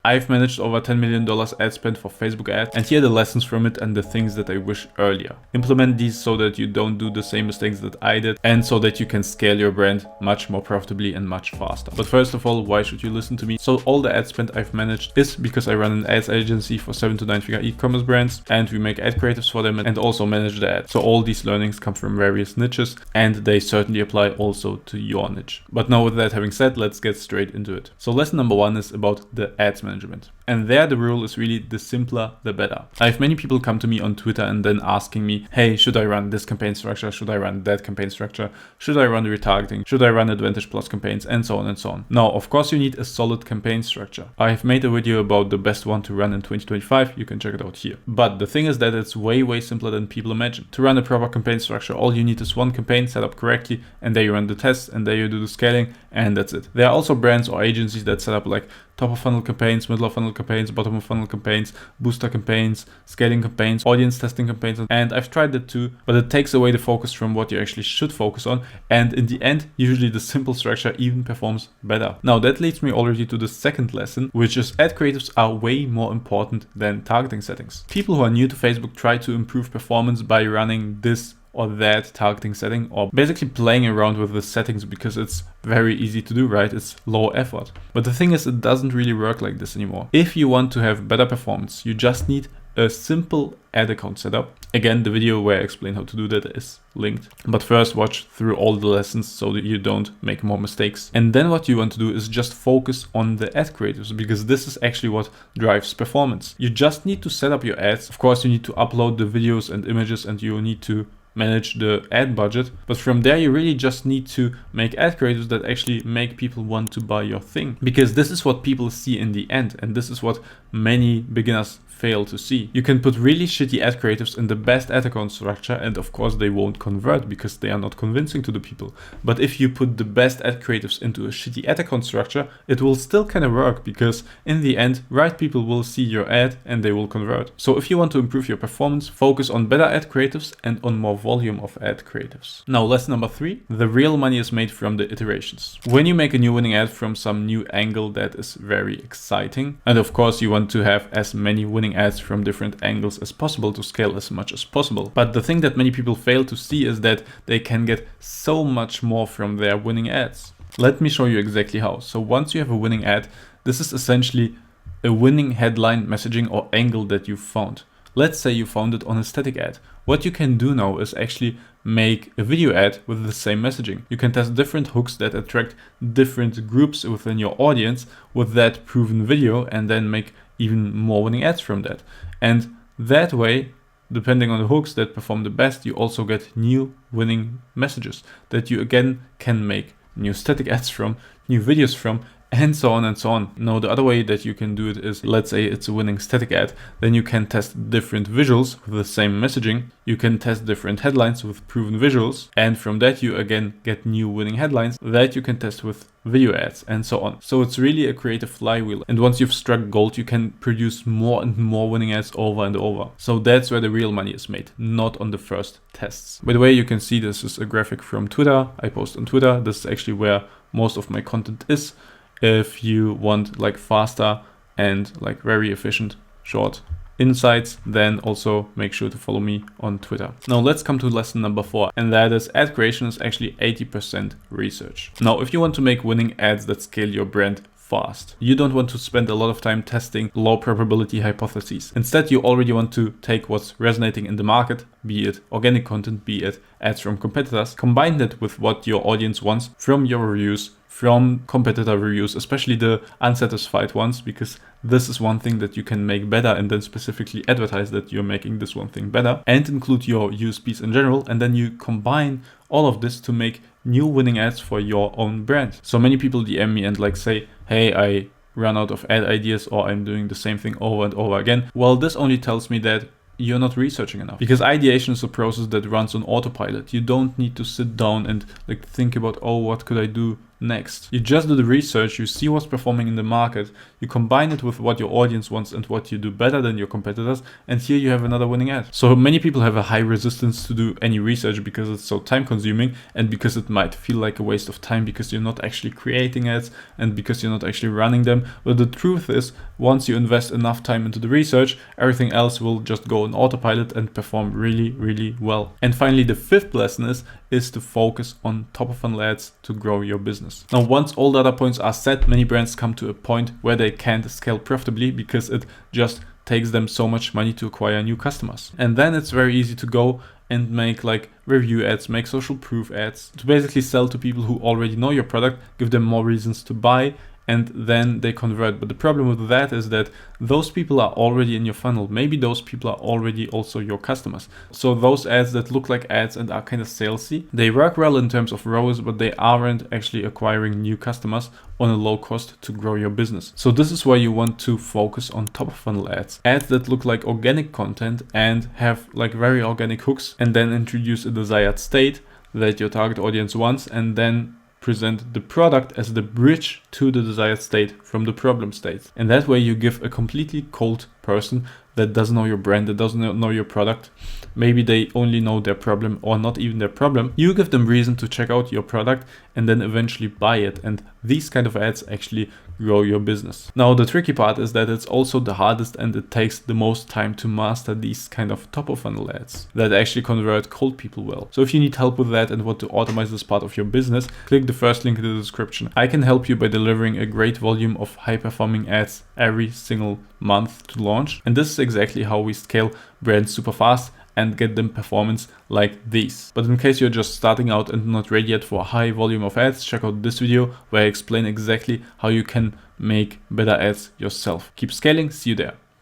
I've managed over $10 million ad spend for Facebook ads, and here are the lessons from it and the things that I wish earlier. Implement these so that you don't do the same mistakes that I did, and so that you can scale your brand much more profitably and much faster. But first of all, why should you listen to me? So all the ad spend I've managed is because I run an ads agency for 7 to 9 figure e-commerce brands, and we make ad creatives for them and also manage the ads. So all these learnings come from various niches, and they certainly apply also to your niche. But now with that having said, let's get straight into it. So lesson number 1 is about the ads management. And there the rule is really the simpler, the better. I have many people come to me on Twitter and then asking me, hey, should I run this campaign structure? Should I run that campaign structure? Should I run retargeting? Should I run Advantage Plus campaigns? And so on and so on. Now, of course, you need a solid campaign structure. I have made a video about the best one to run in 2025. You can check it out here. But the thing is that it's way simpler than people imagine. To run a proper campaign structure, all you need is one campaign set up correctly, and there you run the tests, and there you do the scaling, and that's it. There are also brands or agencies that set up like top of funnel campaigns, middle of funnel campaigns, bottom of funnel campaigns, booster campaigns, scaling campaigns, audience testing campaigns, and I've tried that too, but it takes away the focus from what you actually should focus on, and in the end, usually the simple structure even performs better. Now that leads me already to the second lesson, which is ad creatives are way more important than targeting settings. People who are new to Facebook try to improve performance by running this or that targeting setting, or basically playing around with the settings because it's very easy to do, right? It's low effort. But the thing is, it doesn't really work like this anymore. If you want to have better performance, you just need a simple ad account setup. Again, the video where I explain how to do that is linked. But first, watch through all the lessons so that you don't make more mistakes. And then what you want to do is just focus on the ad creatives, because this is actually what drives performance. You just need to set up your ads. Of course, you need to upload the videos and images, and you need to manage the ad budget, but from there you really just need to make ad creatives that actually make people want to buy your thing, because this is what people see in the end, and this is what many beginners fail to see. You can put really shitty ad creatives in the best ad account structure, and of course they won't convert because they are not convincing to the people. But if you put the best ad creatives into a shitty ad account structure, it will still kind of work, because in the end, right people will see your ad and they will convert. So if you want to improve your performance, focus on better ad creatives and on more volume of ad creatives. Now, lesson number 3, the real money is made from the iterations. When you make a new winning ad from some new angle that is very exciting, and of course you want to have as many winning ads from different angles as possible to scale as much as possible. But the thing that many people fail to see is that they can get so much more from their winning ads. Let me show you exactly how. So once you have a winning ad, this is essentially a winning headline, messaging, or angle that you found. Let's say you found it on a static ad. What you can do now is actually make a video ad with the same messaging. You can test different hooks that attract different groups within your audience with that proven video, and then make even more winning ads from that. And that way, depending on the hooks that perform the best, you also get new winning messages that you again can make new static ads from, new videos from, and so on and so on. Now, the other way that you can do it is, let's say it's a winning static ad, then you can test different visuals with the same messaging. You can test different headlines with proven visuals, and from that you again get new winning headlines that you can test with video ads, and so on. So it's really a creative flywheel, and once you've struck gold, you can produce more and more winning ads over and over. So that's where the real money is made, not on the first tests. By the way, you can see this is a graphic from Twitter. I post on Twitter. This is actually where most of my content is. If you want like faster and like very efficient short insights, then also make sure to follow me on Twitter. Now let's come to lesson number 4, and that is ad creation is actually 80% research. Now, if you want to make winning ads that scale your brand fast, you don't want to spend a lot of time testing low probability hypotheses. Instead, you already want to take what's resonating in the market, be it organic content, be it ads from competitors, combine that with what your audience wants from your reviews, from competitor reviews, especially the unsatisfied ones, because this is one thing that you can make better, and then specifically advertise that you're making this one thing better, and include your USPs in general, and then you combine all of this to make new winning ads for your own brand. So many people DM me and like say, hey, I run out of ad ideas, or I'm doing the same thing over and over again. Well, this only tells me that you're not researching enough, because ideation is a process that runs on autopilot. You don't need to sit down and like think about, oh, what could I do next? You just do the research, you see what's performing in the market, you combine it with what your audience wants and what you do better than your competitors, and here you have another winning ad. So many people have a high resistance to do any research because it's so time consuming and because it might feel like a waste of time because you're not actually creating ads and because you're not actually running them. But the truth is, once you invest enough time into the research, everything else will just go on autopilot and perform really, really well. And finally, the fifth lesson is to focus on top of funnel ads to grow your business. Now, once all data points are set, many brands come to a point where they can't scale profitably because it just takes them so much money to acquire new customers. And then it's very easy to go and make like review ads, make social proof ads to basically sell to people who already know your product, give them more reasons to buy, and then they convert. But the problem with that is that those people are already in your funnel. Maybe those people are already also your customers. So those ads that look like ads and are kind of salesy, they work well in terms of ROAS, but they aren't actually acquiring new customers on a low cost to grow your business. So this is why you want to focus on top of funnel ads. Ads that look like organic content and have like very organic hooks, and then introduce a desired state that your target audience wants, and then present the product as the bridge to the desired state from the problem state. And that way you give a completely cold person that doesn't know your brand, that doesn't know your product, maybe they only know their problem or not even their problem, you give them reason to check out your product and then eventually buy it. And these kind of ads actually grow your business. Now, the tricky part is that it's also the hardest and it takes the most time to master these kind of top of funnel ads that actually convert cold people well. So if you need help with that and want to automate this part of your business, click the first link in the description. I can help you by delivering a great volume of high performing ads every single month to launch. And this is exactly how we scale brands super fast and get them performance like these. But in case you're just starting out and not ready yet for a high volume of ads, check out this video where I explain exactly how you can make better ads yourself. Keep scaling, see you there.